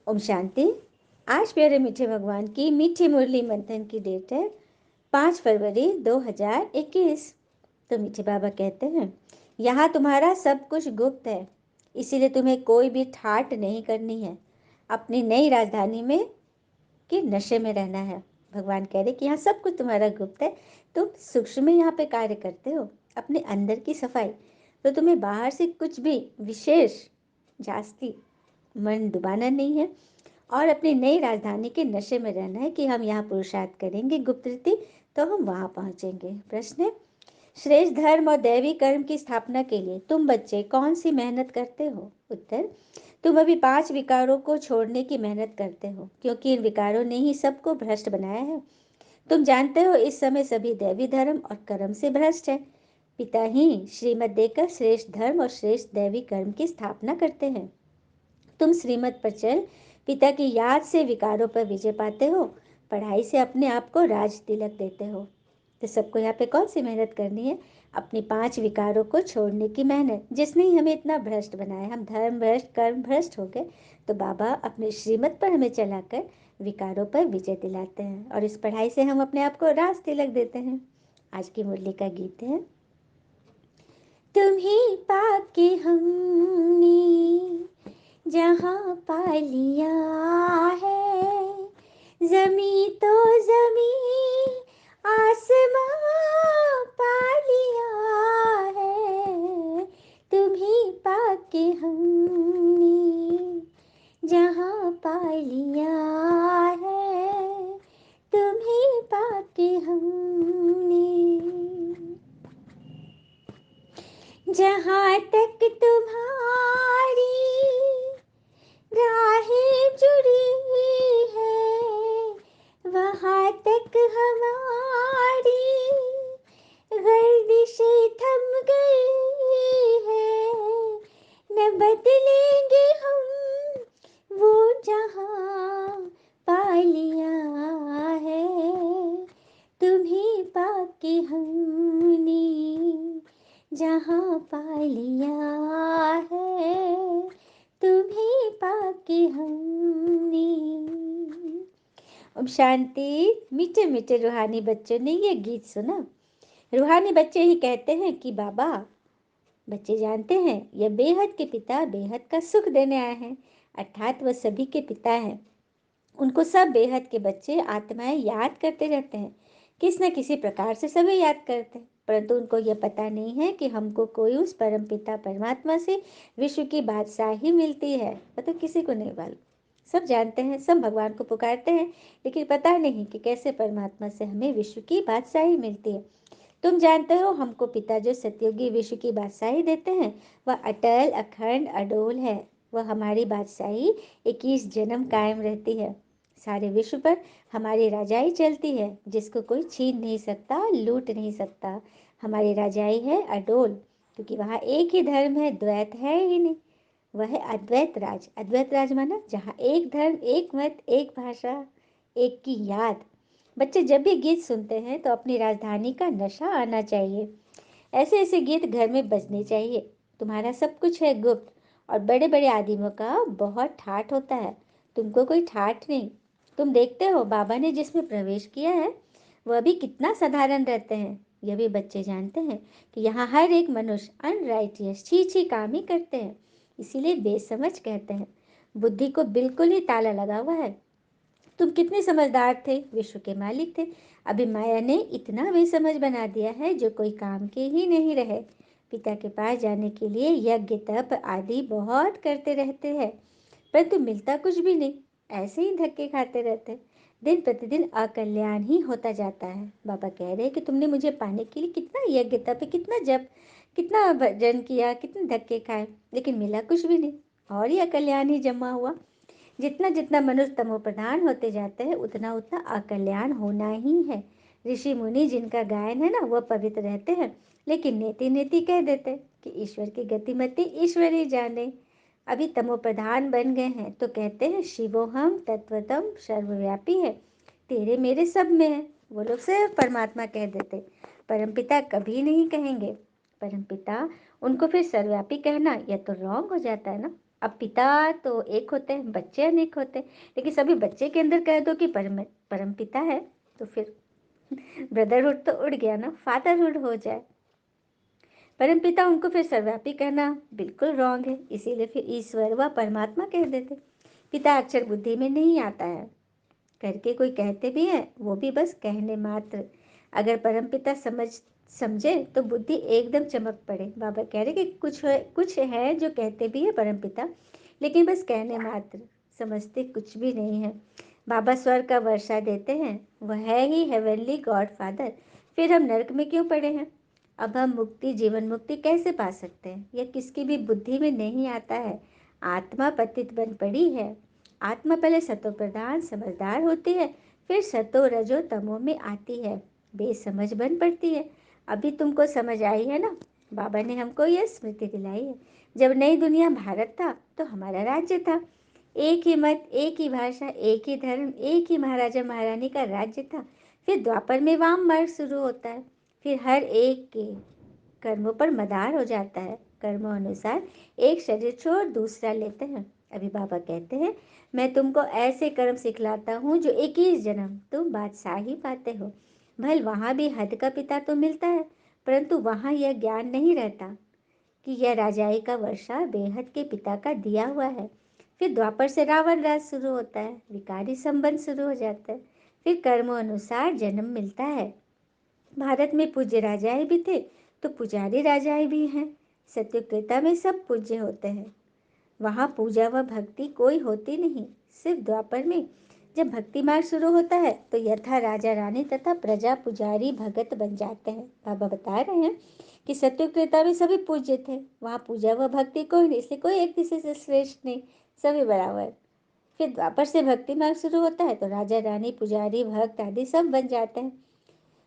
ओम शांति। आज प्यारे मीठे भगवान की मीठी मुरली मंथन की डेट है 5 फरवरी 2021। तो मीठे बाबा कहते हैं, यहाँ तुम्हारा सब कुछ गुप्त है, इसीलिए तुम्हें कोई भी ठाट नहीं करनी है। अपनी नई राजधानी में के नशे में रहना है। भगवान कह रहे कि यहाँ सब कुछ तुम्हारा गुप्त है, तुम सूक्ष्म में यहाँ पे कार्य करते हो, अपने अंदर की सफाई। तो तुम्हें बाहर से कुछ भी विशेष जास्ती मन डुबाना नहीं है और अपनी नई राजधानी के नशे में रहना है कि हम यहाँ पुरुषार्थ करेंगे गुप्त रीति तो हम वहाँ पहुँचेंगे। प्रश्न है, श्रेष्ठ धर्म और दैवी कर्म की स्थापना के लिए तुम बच्चे कौन सी मेहनत करते हो? उत्तर, तुम अभी 5 विकारों को छोड़ने की मेहनत करते हो, क्योंकि इन विकारों ने ही सबको भ्रष्ट बनाया है। तुम जानते हो इस समय सभी दैवी धर्म और कर्म से भ्रष्ट है। पिता ही श्रीमत देकर श्रेष्ठ धर्म और श्रेष्ठ दैवी कर्म की स्थापना करते हैं। तुम श्रीमत पर चल पिता की याद से विकारों पर विजय पाते हो, पढ़ाई से अपने आप को राज तिलक देते हो। तो सबको यहाँ पे कौन सी मेहनत करनी है? अपनी 5 विकारों को छोड़ने की मेहनत, जिसने ही हमें इतना भ्रष्ट बनाया। हम धर्म भ्रष्ट कर्म भ्रष्ट हो गए, तो बाबा अपने श्रीमत पर हमें चलाकर विकारों पर विजय दिलाते हैं और इस पढ़ाई से हम अपने आप को राज तिलक देते हैं। आज की मुरली का गीत है, तुम्हें पाके हमने जहाँ पा लिया है, जमी तो जमी आसमां पा लिया है। तुम्हें पाके हमने जहाँ पा लिया है, तुम्हें पाके हमने। जहाँ तक तुम्हारी राहें जुड़ी है, वहाँ तक हमारी गर्दिशें थम गई है। न बदलेंगे हम वो जहाँ पा लिया है, तुम्हें पाके हमने जहाँ पा लिया है, तुम्हें पाके हमने। अब शांति। मीठे मीठे रूहानी बच्चों ने ये गीत सुना। रूहानी बच्चे ही कहते हैं कि बाबा, बच्चे जानते हैं यह बेहद के पिता बेहद का सुख देने आए हैं, अर्थात वह सभी के पिता हैं। उनको सब बेहद के बच्चे आत्माएं याद करते रहते हैं, किस न किसी प्रकार से सभी याद करते हैं, परंतु उनको यह पता नहीं है कि हमको कोई उस परम पिता परमात्मा से विश्व की बादशाही मिलती है। मतलब किसी को नहीं मालूम। सब जानते हैं, सब भगवान को पुकारते हैं, लेकिन पता नहीं कि कैसे परमात्मा से हमें विश्व की बादशाही मिलती है। तुम जानते हो हमको पिता जो सतयुगी विश्व की बादशाही देते हैं, वह अटल अखंड अडोल है। वह हमारी बादशाही 21 जन्म कायम रहती है। सारे विश्व पर हमारी राजाई चलती है, जिसको कोई छीन नहीं सकता, लूट नहीं सकता। हमारी राजाई है अडोल, क्योंकि वहाँ एक ही धर्म है, द्वैत है ही नहीं। वह है अद्वैत राज। अद्वैत राज माना जहाँ एक धर्म, एक मत, एक भाषा, एक की याद। बच्चे जब भी गीत सुनते हैं तो अपनी राजधानी का नशा आना चाहिए। ऐसे ऐसे गीत घर में बजने चाहिए। तुम्हारा सब कुछ है गुप्त, और बड़े बड़े आदिमों का बहुत ठाठ होता है, तुमको कोई ठाठ नहीं। तुम देखते हो बाबा ने जिसमें प्रवेश किया है वह भी कितना साधारण रहते हैं। यह भी बच्चे जानते हैं कि यहाँ हर एक मनुष्य अनराइटियस छी काम ही करते हैं, इसीलिए बेसमझ कहते हैं। बुद्धि को बिल्कुल ही ताला लगा हुआ है। तुम कितने समझदार थे, विश्व के मालिक थे, अभी माया ने इतना बेसमझ बना दिया है जो कोई काम के ही नहीं रहे। पिता के पास जाने के लिए यज्ञ तप आदि बहुत करते रहते हैं, परंतु मिलता कुछ भी नहीं। ऐसे ही धक्के खाते रहते, दिन प्रतिदिन अकल्याण ही होता जाता है। बाबा कह रहे हैं कि तुमने मुझे पाने के लिए कितना यज्ञ तप, कितना जप, कितना भजन किया, कितने धक्के खाए, लेकिन मिला कुछ भी नहीं, और ही अकल्याण ही जमा हुआ। जितना जितना मनुष्य तमो प्रधान होते जाते हैं, उतना उतना अकल्याण होना ही है। ऋषि मुनि जिनका गायन है ना, वह पवित्र रहते हैं, लेकिन नेति नेति कह देते कि ईश्वर की गतिमति ईश्वर ही जाने। अभी तमो प्रधान बन गए हैं तो कहते हैं शिवोहम तत्वतम सर्वव्यापी है, तेरे मेरे सब में है। वो लोग सिर्फ परमात्मा कह देते, परमपिता कभी नहीं कहेंगे। परमपिता उनको फिर सर्वव्यापी कहना यह तो रॉन्ग हो जाता है ना। अब पिता तो एक होते हैं, बच्चे अनेक होते हैं, लेकिन सभी बच्चे के अंदर कह दो कि परम पिता है तो फिर ब्रदरहुड तो उड़ गया ना, फादरहुड हो जाए। परम पिता उनको फिर सर्वव्यापी कहना बिल्कुल रॉन्ग है, इसीलिए फिर ईश्वर व परमात्मा कह देते। पिता अक्षर बुद्धि में नहीं आता है, करके कोई कहते भी है वो भी बस कहने मात्र। अगर परम पिता समझे तो बुद्धि एकदम चमक पड़े। बाबा कह रहे कि कुछ है जो कहते भी है परम पिता, लेकिन बस कहने मात्र, समझते कुछ भी नहीं है। बाबा स्वर्ग का वर्षा देते हैं, वह है ही हेवनली गॉड फादर, फिर हम नरक में क्यों पड़े हैं? अब हम मुक्ति, जीवन मुक्ति कैसे पा सकते हैं? यह किसकी भी बुद्धि में नहीं आता है। आत्मा पतित बन पड़ी है। आत्मा पहले सतो प्रधान समझदार होती है, फिर सतो रजो तमो में आती है, बेसमझ बन पड़ती है। अभी तुमको समझ आई है ना? बाबा ने हमको यह स्मृति दिलाई है। जब नई दुनिया भारत था तो हमारा राज्य था, एक ही मत, एक ही भाषा, एक ही धर्म, एक ही महाराजा महारानी का राज्य था। फिर द्वापर में वाम मार्ग शुरू होता है, फिर हर एक के कर्मों पर मदार हो जाता है। कर्मों अनुसार एक शरीर छोड़ दूसरा लेते हैं। अभी बाबा कहते हैं, मैं तुमको ऐसे कर्म सिखलाता हूँ जो 21 जन्म तुम बादशाही पाते हो। भल वहाँ भी हद का पिता तो मिलता है, परंतु वहाँ यह ज्ञान नहीं रहता कि यह राजाई का वर्षा बेहद के पिता का दिया हुआ है। फिर द्वापर से रावण राज शुरू होता है, विकारी संबंध शुरू हो जाता है, फिर कर्मों अनुसार जन्म मिलता है। भारत में पूज्य राजाएं भी थे तो पुजारी राजाएं भी हैं। सत्यत्रेता में सब पूज्य होते हैं, वहाँ पूजा व भक्ति कोई होती नहीं। सिर्फ द्वापर में जब भक्ति मार्ग शुरू होता है तो यथा राजा रानी तथा प्रजा पुजारी भगत बन जाते हैं। बाबा बता रहे हैं कि सत्यत्रेता में सभी पूज्य थे, वहाँ पूजा व भक्ति कोई नहीं, इसलिए कोई एक किसी से श्रेष्ठ नहीं, सभी बराबर। फिर द्वापर से भक्ति मार्ग शुरू होता है तो राजा रानी पुजारी भक्त आदि सब बन जाते हैं।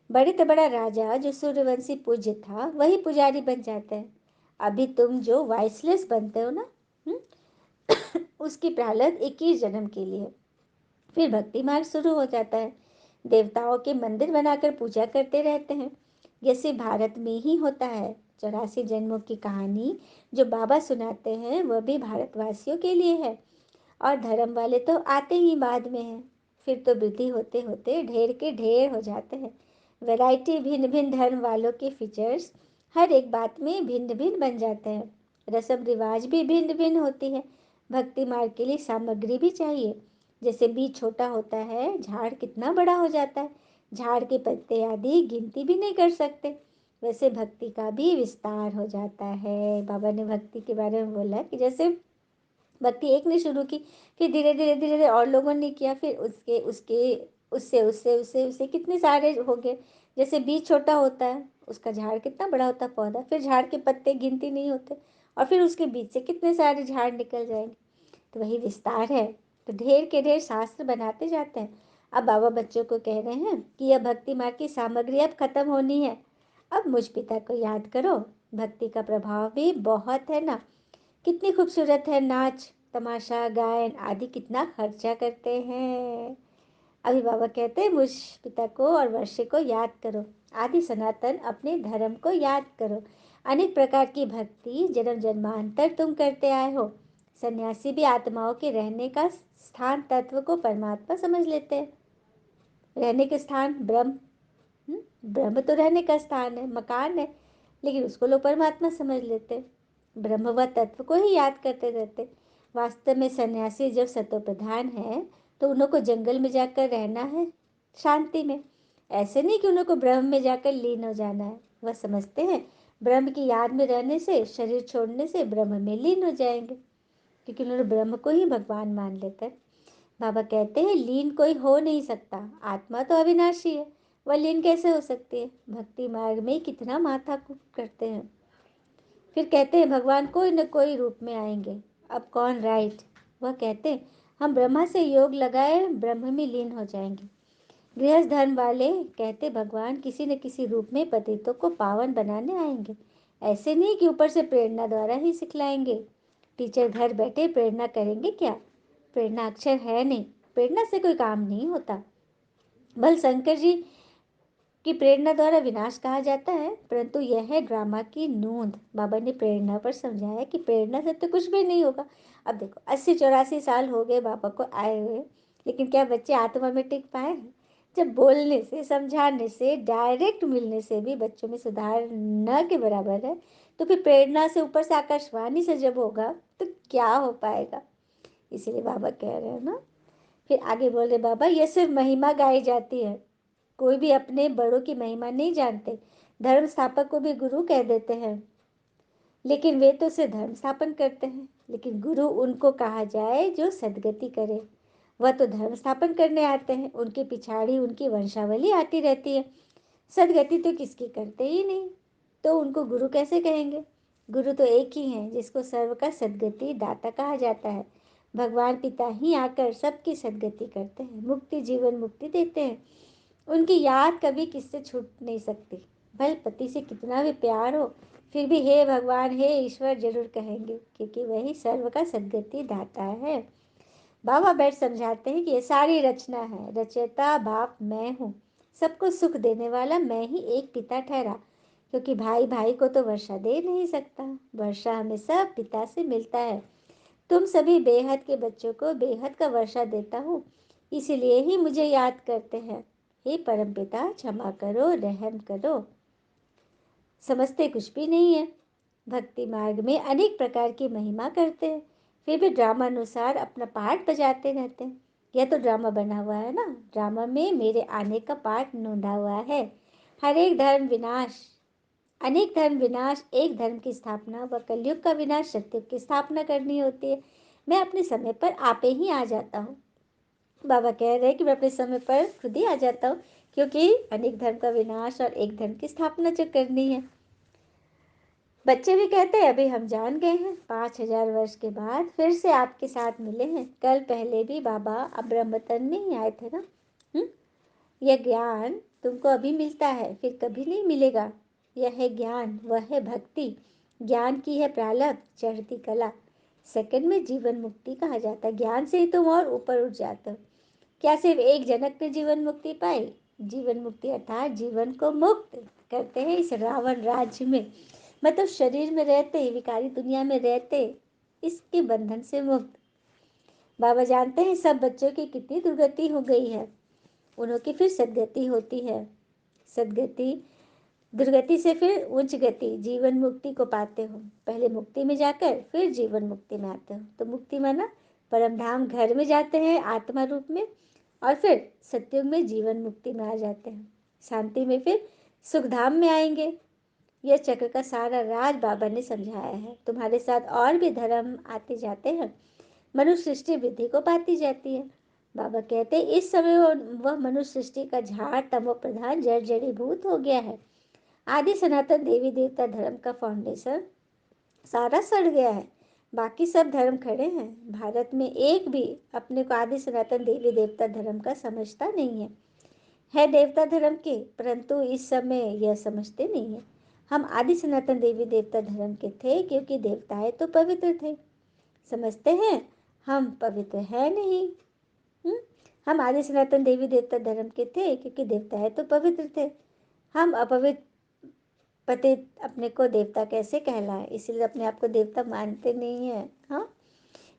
बड़े से बड़ा राजा जो सूर्यवंशी पूज्य था वही पुजारी बन जाता है। अभी तुम जो वाइसलेस बनते हो ना, उसकी प्रहलाद 21 जन्म के लिए। फिर भक्ति मार्ग शुरू हो जाता है, देवताओं के मंदिर बनाकर पूजा करते रहते हैं। जैसे भारत में ही होता है। 84 जन्मों की कहानी जो बाबा सुनाते हैं वह भी भारतवासियों के लिए है, और धर्म वाले तो आते ही बाद में हैं। फिर तो वृद्धि होते होते ढेर के ढेर हो जाते हैं। वैरायटी, भिन्न भिन्न धर्म वालों के फीचर्स हर एक बात में भिन्न भिन्न बन जाते हैं। रस्म रिवाज भी भिन्न भिन्न होती है। भक्ति मार्ग के लिए सामग्री भी चाहिए। जैसे बीज छोटा होता है, झाड़ कितना बड़ा हो जाता है, झाड़ के पत्ते आदि गिनती भी नहीं कर सकते। वैसे भक्ति का भी विस्तार हो जाता है। बाबा ने भक्ति के बारे में बोला कि जैसे भक्ति एक ने शुरू की, फिर धीरे धीरे धीरे धीरे और लोगों ने किया, फिर उसके उसके उससे उससे उससे उससे कितने सारे हो गए। जैसे बीज छोटा होता है, उसका झाड़ कितना बड़ा होता है, पौधा, फिर झाड़ के पत्ते गिनती नहीं होते, और फिर उसके बीच से कितने सारे झाड़ निकल जाएंगे। तो वही विस्तार है। तो ढेर के ढेर शास्त्र बनाते जाते हैं। अब बाबा बच्चों को कह रहे हैं कि यह भक्ति मार्ग की सामग्री अब खत्म होनी है। अब मुझ पिता को याद करो। भक्ति का प्रभाव भी बहुत है ना। कितनी खूबसूरत है, नाच तमाशा गायन आदि कितना खर्चा करते हैं। अभी बाबा कहते हैं मुझ पिता को और वर्षे को याद करो, आदि सनातन अपने धर्म को याद करो। अनेक प्रकार की भक्ति जन्म जन्मांतर तुम करते आए हो। सन्यासी भी आत्माओं के रहने का स्थान तत्व को परमात्मा समझ लेते हैं। रहने के स्थान ब्रह्म, ब्रह्म तो रहने का स्थान है, मकान है, लेकिन उसको लोग परमात्मा समझ लेते। ब्रह्म व तत्व को ही याद करते रहते। वास्तव में सन्यासी जब सतो प्रधान है तो उन को जंगल में जाकर रहना है, शांति में। ऐसे नहीं कि उनको ब्रह्म में जाकर लीन हो जाना है। वह समझते हैं ब्रह्म की याद में रहने से, शरीर छोड़ने से ब्रह्म में लीन हो जाएंगे, क्योंकि उन्होंने ब्रह्म को ही भगवान मान लेते हैं। बाबा कहते हैं लीन कोई हो नहीं सकता, आत्मा तो अविनाशी है, वह लीन कैसे हो सकती है? भक्ति मार्ग में कितना माथा कूट करते हैं। फिर कहते हैं भगवान कोई न कोई रूप में आएंगे। अब कौन राइट? वह कहते हैं हम ब्रह्मा से योग लगाए ब्रह्म में लीन हो जाएंगे। गृहस्थ धर्म वाले कहते भगवान किसी न किसी रूप में पतितों को पावन बनाने आएंगे। ऐसे नहीं कि ऊपर से प्रेरणा द्वारा ही सिखलाएंगे। टीचर घर बैठे प्रेरणा करेंगे क्या? प्रेरणा अक्षर है नहीं, प्रेरणा से कोई काम नहीं होता। बल शंकर जी कि प्रेरणा द्वारा विनाश कहा जाता है, परंतु यह है ड्रामा की नोंद। बाबा ने प्रेरणा पर समझाया कि प्रेरणा से तो कुछ भी नहीं होगा। अब देखो 80-84 साल हो गए बाबा को आए हुए, लेकिन क्या बच्चे आत्मा में टिक पाए हैं? जब बोलने से, समझाने से, डायरेक्ट मिलने से भी बच्चों में सुधार न के बराबर है, तो फिर प्रेरणा से ऊपर से आकाशवाणी से जब होगा तो क्या हो पाएगा? इसीलिए बाबा कह रहे हैं ना। फिर आगे बोल रहे बाबा, ये सिर्फ महिमा गाई जाती है, कोई भी अपने बड़ों की महिमा नहीं जानते। धर्म स्थापक को भी गुरु कह देते हैं, लेकिन वे तो उसे धर्म स्थापन करते हैं। लेकिन गुरु उनको कहा जाए जो सदगति करे, वह तो धर्म स्थापन करने आते हैं, उनके पिछाड़ी उनकी वंशावली आती रहती है। सदगति तो किसकी करते ही नहीं, तो उनको गुरु कैसे कहेंगे? गुरु तो एक ही है जिसको सर्व का सदगति दाता कहा जाता है। भगवान पिता ही आकर सबकी सदगति करते हैं, मुक्ति जीवन मुक्ति देते हैं। उनकी याद कभी किससे छूट नहीं सकती। भले पति से कितना भी प्यार हो, फिर भी हे भगवान, हे ईश्वर जरूर कहेंगे, क्योंकि वही सर्व का सदगति दाता है। बाबा बैठ समझाते हैं कि ये सारी रचना है, रचयिता बाप मैं हूँ, सबको सुख देने वाला मैं ही एक पिता ठहरा, क्योंकि भाई भाई को तो वर्षा दे नहीं सकता, वर्षा हमें सब पिता से मिलता है। तुम सभी बेहद के बच्चों को बेहद का वर्षा देता हूँ, इसीलिए ही मुझे याद करते हैं। हे परमपिता क्षमा करो, रहम करो। समझते कुछ भी नहीं है। भक्ति मार्ग में अनेक प्रकार की महिमा करते हैं, फिर भी ड्रामा अनुसार अपना पार्ट बजाते रहते हैं। यह तो ड्रामा बना हुआ है ना, ड्रामा में मेरे आने का पार्ट नोंदा हुआ है। हर एक धर्म विनाश, अनेक धर्म विनाश, एक धर्म की स्थापना व कलयुग का विनाश, सत्युग की स्थापना करनी होती है। मैं अपने समय पर आपे ही आ जाता हूँ। बाबा कह रहे हैं कि मैं अपने समय पर खुद ही आ जाता हूँ, क्योंकि अनेक धर्म का विनाश और एक धर्म की स्थापना जो करनी है। बच्चे भी कहते हैं अभी हम जान गए हैं, 5000 वर्ष के बाद फिर से आपके साथ मिले हैं। कल पहले भी बाबा अब ब्रह्मतन में ही आए थे ना। यह ज्ञान तुमको अभी मिलता है, फिर कभी नहीं मिलेगा। यह है ज्ञान, वह है भक्ति। ज्ञान की है प्रारब्ध, चढ़ती कला, सेकंड में जीवन मुक्ति कहा जाता है। ज्ञान से ही तुम और ऊपर उठ जाते हो। क्या सिर्फ एक जनक ने जीवन मुक्ति पाई? जीवन मुक्ति अर्थात जीवन को मुक्त करते हैं इस रावण राज्य में, मतलब शरीर में रहते, विकारी दुनिया में रहते, इसके बंधन से मुक्त। बाबा जानते हैं सब बच्चों की कितनी दुर्गति हो गई है, उन्हों की फिर सदगति होती है। सदगति, दुर्गति से फिर उच्च गति, जीवन मुक्ति को पाते हो। पहले मुक्ति में जाकर फिर जीवन मुक्ति में आते हो। तो मुक्ति माना परम धाम घर में जाते हैं आत्मा रूप में, और फिर सत्युग में जीवन मुक्ति में आ जाते हैं। शांति में फिर सुख धाम में आएंगे। यह चक्र का सारा राज बाबा ने समझाया है। तुम्हारे साथ और भी धर्म आते जाते हैं, मनुष्य सृष्टि वृद्धि को पाती जाती है। बाबा कहते हैं इस समय वह मनुष्य सृष्टि का झाड़ तमो प्रधान जड़ जड़ीभूत हो गया है। आदि सनातन देवी देवता धर्म का फाउंडेशन सारा सड़ गया है, बाकी सब धर्म खड़े हैं। भारत में एक भी अपने को आदि सनातन देवी देवता धर्म का समझता नहीं है देवता धर्म के, परंतु इस समय यह समझते नहीं है। हम आदि सनातन देवी देवता धर्म के थे क्योंकि देवताएं तो पवित्र थे। समझते हैं हम पवित्र है नहीं। हम आदि सनातन देवी देवता धर्म के थे क्योंकि देवताएं तो पवित्र थे। हम अपवित्र पति अपने को देवता कैसे कहलाए, इसीलिए अपने आप को देवता मानते नहीं है। हाँ,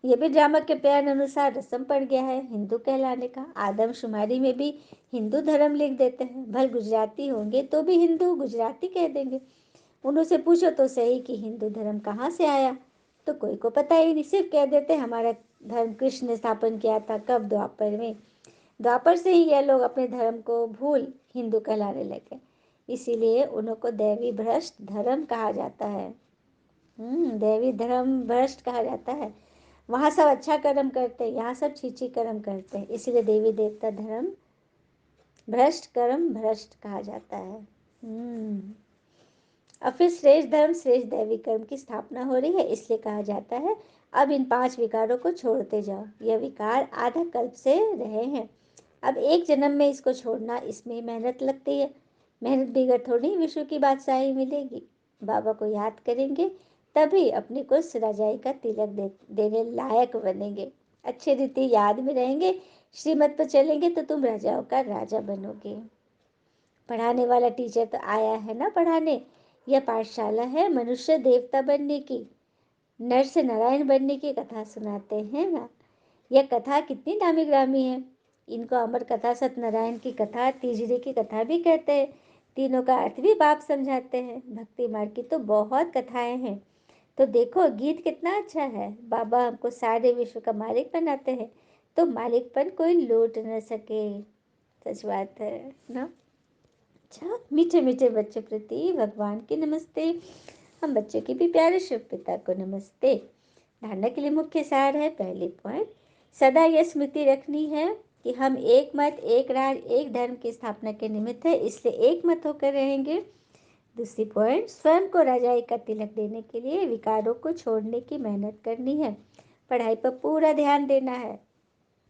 ये भी ड्रामा के प्यार अनुसार रस्म पड़ गया है हिंदू कहलाने का। आदमशुमारी में भी हिंदू धर्म लिख देते हैं, भले गुजराती होंगे तो भी हिंदू गुजराती कह देंगे। उनसे पूछो तो सही कि हिंदू धर्म कहाँ से आया, तो कोई को पता ही नहीं, सिर्फ कह देते हमारा धर्म कृष्ण ने स्थापन किया था, कब? द्वापर में। द्वापर से ही यह लोग अपने धर्म को भूल हिंदू कहलाने लगे, इसीलिए उनको दैवी भ्रष्ट धर्म कहा जाता है। दैवी धर्म भ्रष्ट कहा जाता है। वहाँ सब अच्छा कर्म करते हैं, यहाँ सब छीछी कर्म करते हैं, इसीलिए देवी देवता धर्म भ्रष्ट कर्म भ्रष्ट कहा जाता है। अब फिर श्रेष्ठ धर्म श्रेष्ठ दैवी कर्म की स्थापना हो रही है, इसलिए कहा जाता है अब इन 5 विकारों को छोड़ते जाओ। यह विकार आधा कल्प से रहे हैं, अब एक जन्म में इसको छोड़ना, इसमें मेहनत लगती है। मेहनत बिगड़ थोड़ी विश्व की बादशाही मिलेगी। बाबा को याद करेंगे तभी अपने को राजाई का तिलक देने लायक बनेंगे। अच्छे रीति याद में रहेंगे, श्रीमत पर चलेंगे तो तुम राजाओं का राजा बनोगे। पढ़ाने वाला टीचर तो आया है ना पढ़ाने। यह पाठशाला है मनुष्य देवता बनने की, नर से नारायण बनने की कथा सुनाते हैं ना। यह कथा कितनी नामी ग्रामी है। इनको अमर कथा, सत्यनारायण की कथा, तीजड़ी की कथा भी कहते हैं। तीनों का अर्थ भी बाप समझाते हैं। भक्ति मार्ग की तो बहुत कथाएं हैं। तो देखो गीत कितना अच्छा है। बाबा हमको सारे विश्व का मालिक बनाते हैं, तो मालिक पर कोई लूट न सके। सच बात है ना। अच्छा, मीठे मीठे बच्चों प्रति भगवान की नमस्ते। हम बच्चों के भी प्यारे शिव पिता को नमस्ते। धारणा के लिए मुख्य सार है। पहली पॉइंट, सदा यह स्मृति रखनी है कि हम एक मत, एक राज, एक धर्म की स्थापना के निमित्त है, इसलिए एक मत होकर रहेंगे। दूसरी पॉइंट, स्वयं को राजाई का तिलक देने के लिए विकारों को छोड़ने की मेहनत करनी है, पढ़ाई पर पूरा ध्यान देना है।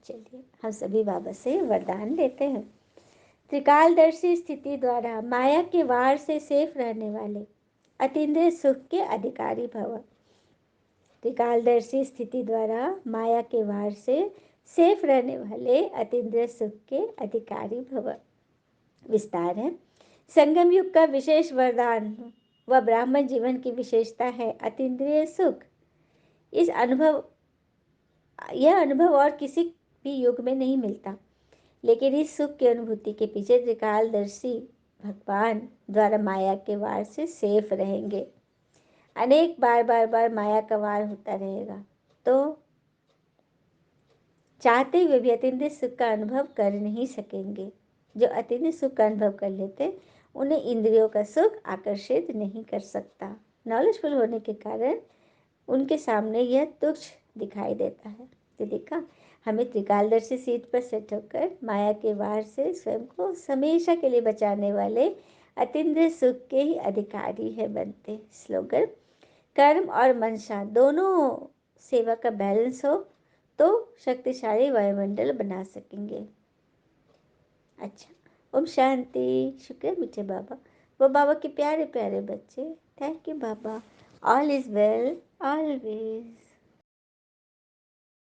चलिए हम सभी बाबा से वरदान लेते हैं। त्रिकालदर्शी स्थिति द्वारा माया के वार से सेफ रहने वाले अतीन्द्रिय सुख के अधिकारी भव। त्रिकालदर्शी स्थिति द्वारा माया के वार से सेफ रहने वाले अतीन्द्रिय सुख के अधिकारी भव। विस्तार है। संगम युग का विशेष वरदान व ब्राह्मण जीवन की विशेषता है अतीन्द्रिय सुख। यह अनुभव और किसी भी युग में नहीं मिलता, लेकिन इस सुख की अनुभूति के पीछे त्रिकालदर्शी भगवान द्वारा माया के वार से सेफ रहेंगे। अनेक बार बार बार माया का वार होता रहेगा, तो चाहते हुए भी अतीन्द्रिय सुख का अनुभव कर नहीं सकेंगे। जो अतीन्द्रिय सुख का अनुभव कर लेते, उन्हें इंद्रियों का सुख आकर्षित नहीं कर सकता। नॉलेजफुल होने के कारण उनके सामने यह तुच्छ दिखाई देता है। तो देखा, हमें त्रिकालदर्शी सीट पर सेट होकर माया के वार से स्वयं को हमेशा के लिए बचाने वाले अतीन्द्रिय सुख के ही अधिकारी है बनते। स्लोगन, कर्म और मनसा दोनों सेवा का बैलेंस हो तो शक्तिशाली वायुमंडल बना सकेंगे। अच्छा, ओम शांति। शुक्र मीठे बाबा, वो बाबा के प्यारे प्यारे बच्चे। Thank you Baba. All is well always.